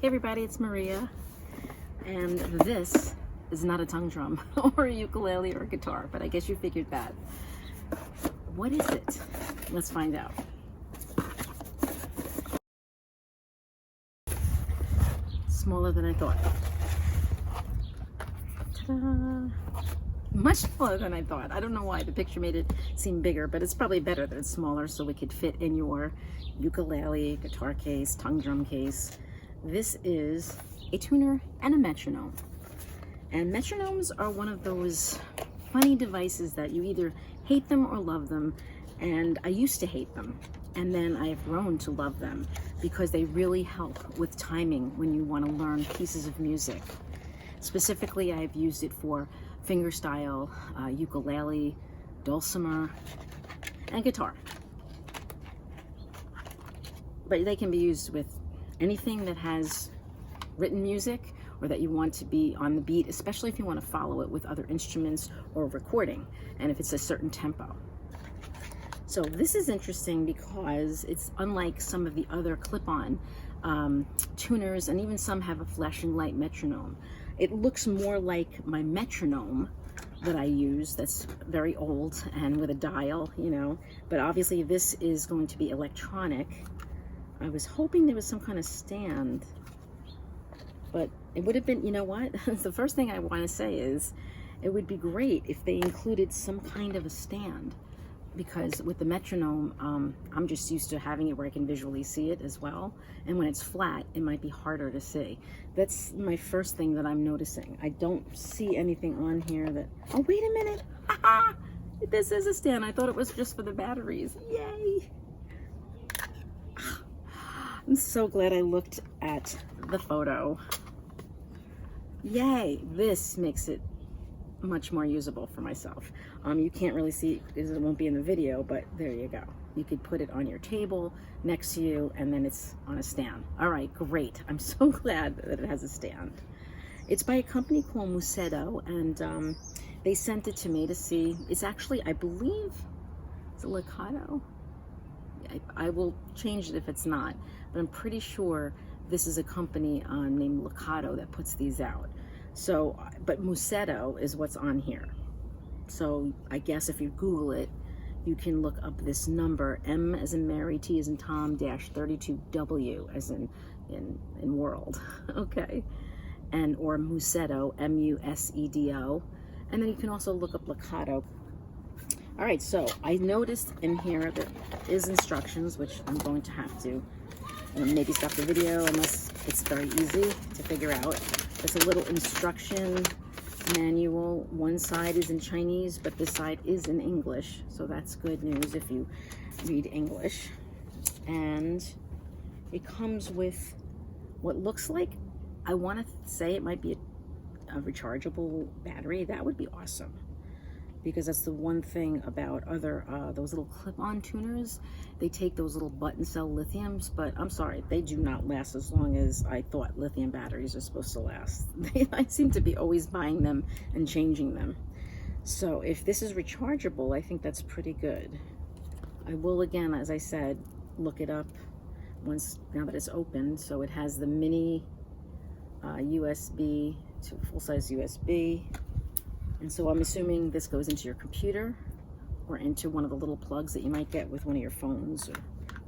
Hey everybody, it's Maria, and this is not a tongue drum or a ukulele or a guitar, but I guess you figured that. What is it? Let's find out. Smaller than I thought. Ta-da! Much smaller than I thought. I don't know why the picture made it seem bigger, but it's probably better that it's smaller so it could fit in your ukulele, guitar case, tongue drum case. This is a tuner and a metronome. And metronomes are one of those funny devices that you either hate them or love them. And I used to hate them. And then I've grown to love them because they really help with timing when you want to learn pieces of music. Specifically, I've used it for fingerstyle, ukulele, dulcimer, and guitar. But they can be used with anything that has written music or that you want to be on the beat, especially if you want to follow it with other instruments or recording, and if it's a certain tempo. So this is interesting because it's unlike some of the other clip-on tuners, and even some have a flashing light metronome. It looks more like my metronome that I use that's very old and with a dial, you know, but obviously this is going to be electronic. I was hoping there was some kind of stand, but it would have been, you know what? The first thing I want to say is it would be great if they included some kind of a stand, because with the metronome, I'm just used to having it where I can visually see it as well. And when it's flat, it might be harder to see. That's my first thing that I'm noticing. I don't see anything on here that, oh, wait a minute. This is a stand. I thought it was just for the batteries. Yay. I'm so glad I looked at the photo. Yay, this makes it much more usable for myself. You can't really see it because it won't be in the video, but there you go. You could put it on your table next to you, and then it's on a stand. All right, great. I'm so glad that it has a stand. It's by a company called Musedo, and they sent it to me to see. It's actually, I believe, it's a Lekato. I will change it if it's not, but I'm pretty sure this is a company named Lekato that puts these out. So, but Musedo is what's on here. So I guess if you Google it, you can look up this number, M as in Mary, T as in Tom, -32W as in world, okay? And, or Musedo, M-U-S-E-D-O. And then you can also look up Lekato. All right, so I noticed in here there is instructions, which I'm going to have to maybe stop the video unless it's very easy to figure out. It's a little instruction manual. One side is in Chinese, but this side is in English, so that's good news if you read English. And it comes with what looks like, I want to say it might be a rechargeable battery. That would be awesome, because that's the one thing about other those little clip-on tuners. They take those little button cell lithiums, but I'm sorry, they do not last as long as I thought lithium batteries are supposed to last. I seem to be always buying them and changing them. So if this is rechargeable, I think that's pretty good. I will, again, as I said, look it up once, now that it's opened. So it has the mini USB to full-size USB. And so I'm assuming this goes into your computer or into one of the little plugs that you might get with one of your phones or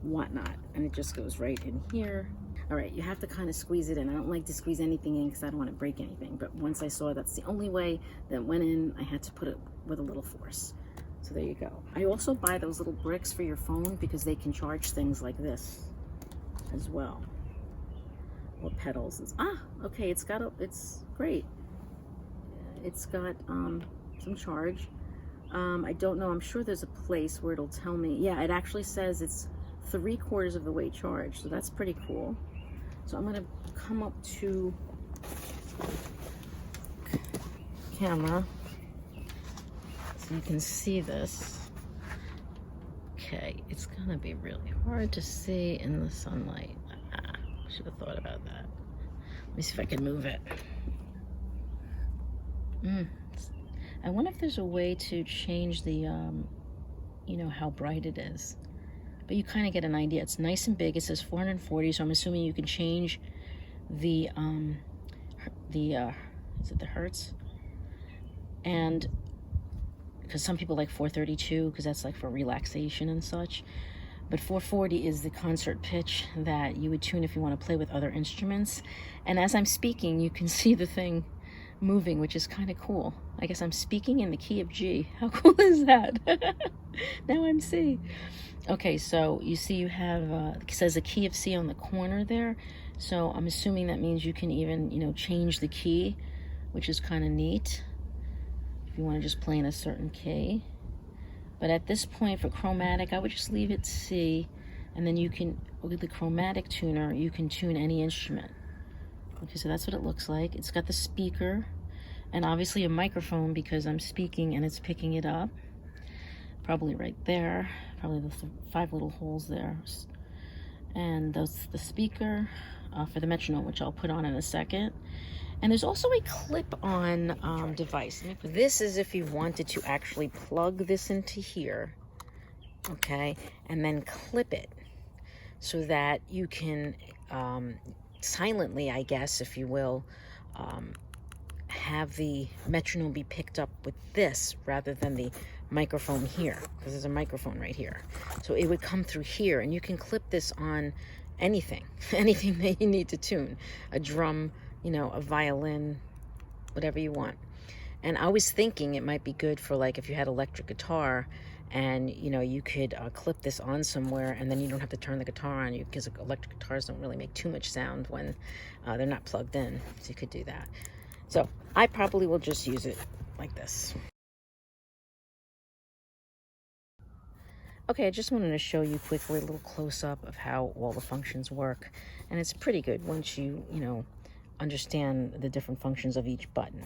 whatnot. And it just goes right in here. All right, you have to kind of squeeze it in. I don't like to squeeze anything in because I don't want to break anything. But once I saw that's the only way that went in, I had to put it with a little force. So there you go. I also buy those little bricks for your phone because they can charge things like this as well. Or pedals. Okay, it's great. It's got some charge. I don't know, I'm sure there's a place where it'll tell me. Yeah, it actually says it's 3/4 of the way charged, so that's pretty cool. So I'm gonna come up to camera so you can see this. Okay, it's gonna be really hard to see in the sunlight. Should have thought about that. Let me see if I can move it. I wonder if there's a way to change the, you know, how bright it is. But you kind of get an idea. It's nice and big. It says 440, so I'm assuming you can change the is it the hertz? And because some people like 432 because that's like for relaxation and such. But 440 is the concert pitch that you would tune if you want to play with other instruments. And as I'm speaking, you can see the thing moving, which is kind of cool. I guess I'm speaking in the key of G. How cool is that? Now I'm C. Okay, so you see you have, it says a key of C on the corner there. So I'm assuming that means you can even, you know, change the key, which is kind of neat. If you want to just play in a certain key. But at this point for chromatic, I would just leave it C, and then you can, with the chromatic tuner, you can tune any instrument. Okay, so that's what it looks like. It's got the speaker, and obviously a microphone because I'm speaking and it's picking it up. Probably right there, probably the 5 little holes there. And that's the speaker for the metronome, which I'll put on in a second. And there's also a clip-on device. This is if you wanted to actually plug this into here, okay, and then clip it so that you can silently, I guess, if you will, have the metronome be picked up with this rather than the microphone here, because there's a microphone right here. So it would come through here, and you can clip this on anything, anything that you need to tune, a drum, you know, a violin, whatever you want. And I was thinking it might be good for like if you had electric guitar and, you know, you could clip this on somewhere and then you don't have to turn the guitar on, because electric guitars don't really make too much sound when they're not plugged in. So you could do that. So I probably will just use it like this. Okay, I just wanted to show you quickly a little close-up of how all the functions work. And it's pretty good once you know, understand the different functions of each button.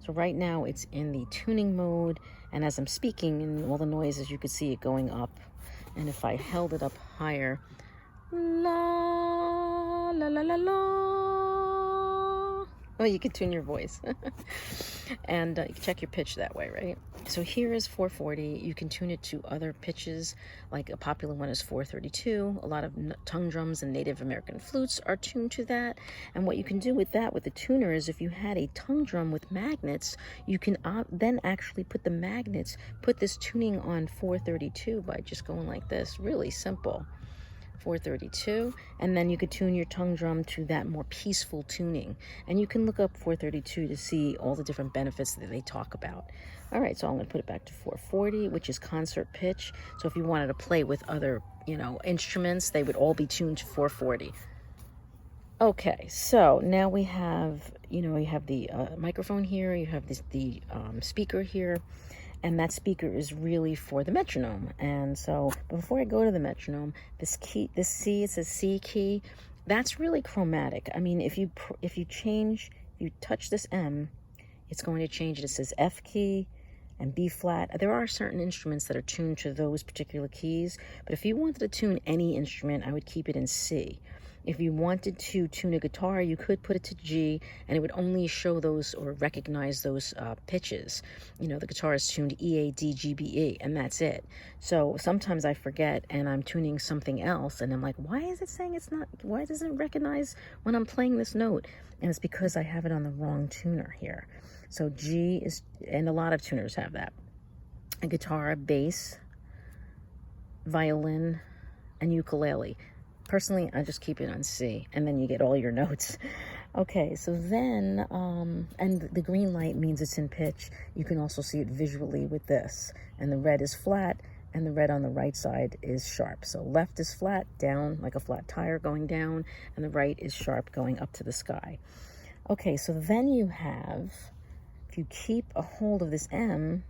So right now it's in the tuning mode, and as I'm speaking and all the noises, you could see it going up. And if I held it up higher, la la la la la. Oh, you can tune your voice. And you can check your pitch that way, right? So here is 440. You can tune it to other pitches, like a popular one is 432. A lot of tongue drums and Native American flutes are tuned to that. And what you can do with that, with the tuner, is if you had a tongue drum with magnets, you can then actually put the magnets, put this tuning on 432 by just going like this. Really simple. 432, and then you could tune your tongue drum to that more peaceful tuning. And you can look up 432 to see all the different benefits that they talk about. All right, so I'm going to put it back to 440, which is concert pitch. So if you wanted to play with other, you know, instruments, they would all be tuned to 440. Okay, so now we have, you know, you have the microphone here, you have the speaker here. And that speaker is really for the metronome. And so before I go to the metronome, this key, this C, it's a C key, that's really chromatic. I mean, if you touch this M, it's going to change it. It says F key and B flat. There are certain instruments that are tuned to those particular keys, but if you wanted to tune any instrument, I would keep it in C. If you wanted to tune a guitar, you could put it to G, and it would only show those or recognize those pitches. You know, the guitar is tuned E, A, D, G, B, E, and that's it. So sometimes I forget, and I'm tuning something else, and I'm like, why is it saying it's not, why doesn't it recognize when I'm playing this note? And it's because I have it on the wrong tuner here. So G is, and a lot of tuners have that. A guitar, bass, violin, and ukulele. Personally, I just keep it on C, and then you get all your notes. Okay, so then, and the green light means it's in pitch. You can also see it visually with this. And the red is flat, and the red on the right side is sharp. So left is flat, down, like a flat tire going down, and the right is sharp going up to the sky. Okay, so then you have, if you keep a hold of this M,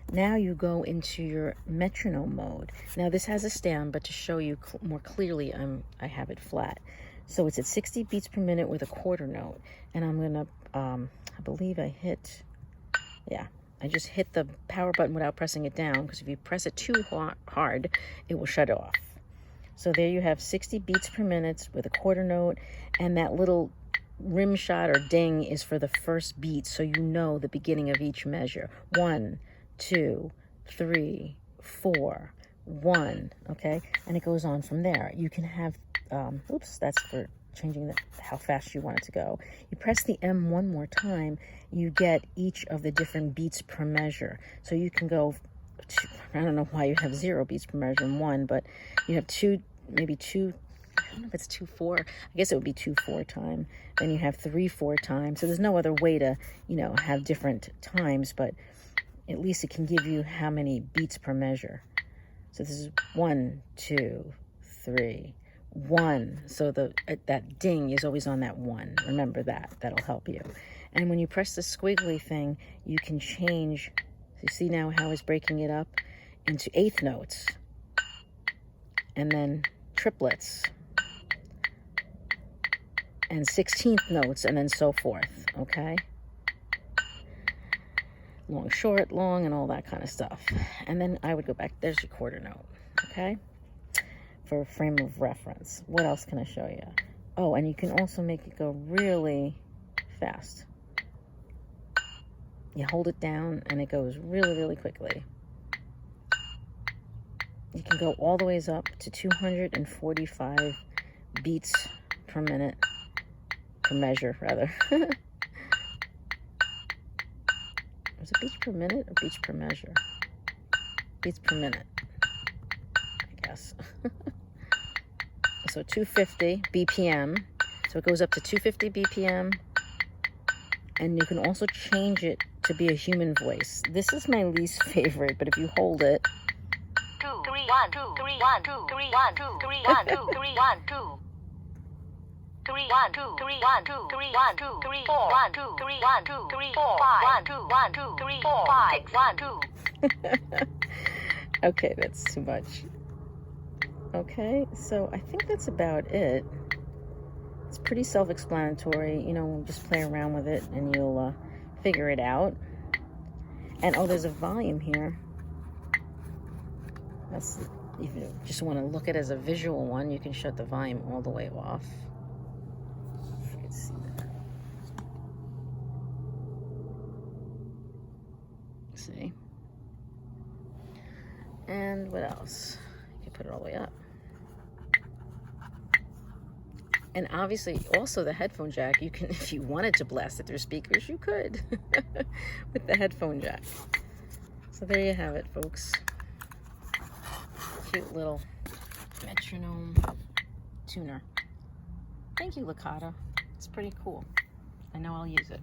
now you go into your metronome mode. Now this has a stand, but to show you more clearly, I have it flat. So it's at 60 beats per minute with a quarter note. And I'm gonna, I believe I hit, yeah, I just hit the power button without pressing it down, because if you press it too hard, it will shut off. So there you have 60 beats per minute with a quarter note, and that little rim shot or ding is for the first beat, so you know the beginning of each measure. 1, 2, 3, 4, 1, okay? And it goes on from there. You can have, oops, that's for changing how fast you want it to go. You press the M one more time, you get each of the different beats per measure. So you can go, I don't know why you have 0 beats per measure in 1, but you have 2, maybe 2, I don't know if it's 2/4. I guess it would be 2/4 time. Then you have 3/4 time. So there's no other way to, have different times, but at least it can give you how many beats per measure. So this is 1, 2, 3, 1. So that ding is always on that 1. Remember that. That'll help you. And when you press the squiggly thing, you can change. So you see now how it's breaking it up into 1/8 notes, and then triplets, and 16th notes, and then so forth. Okay. Long, short, long, and all that kind of stuff. And then I would go back. There's your quarter note. Okay. For a frame of reference. What else can I show you? Oh, and you can also make it go really fast. You hold it down and it goes really, really quickly. You can go all the ways up to 245 beats per minute, per measure rather. Is it beats per minute or beats per measure? Beats per minute, I guess. So 250 BPM. So it goes up to 250 BPM. And you can also change it to be a human voice. This is my least favorite, but if you hold it. 2, 3, 1, 2, 3, 1, 2, 3, 1, 2, 3, 1, 2, 3, 1, 2. 3, 1, 2, 3, 1, 2, 3, 1, 2, 3, 4, 1, 2, 3, 1, 2, 3, 4, 5, 1, 2, 1, 2, 3, 4, 5, 1, 2. Okay, that's too much. Okay, so I think that's about it. It's pretty self-explanatory. Just play around with it and you'll figure it out. And oh, there's a volume here. That's, if you just want to look at it as a visual one, you can shut the volume all the way off. If you can see that. See? And what else? You can put it all the way up. And obviously, also the headphone jack, you can, if you wanted to blast it through speakers, you could with the headphone jack. So there you have it, folks. Cute little metronome tuner. Thank you, Lekato. It's pretty cool. I know I'll use it.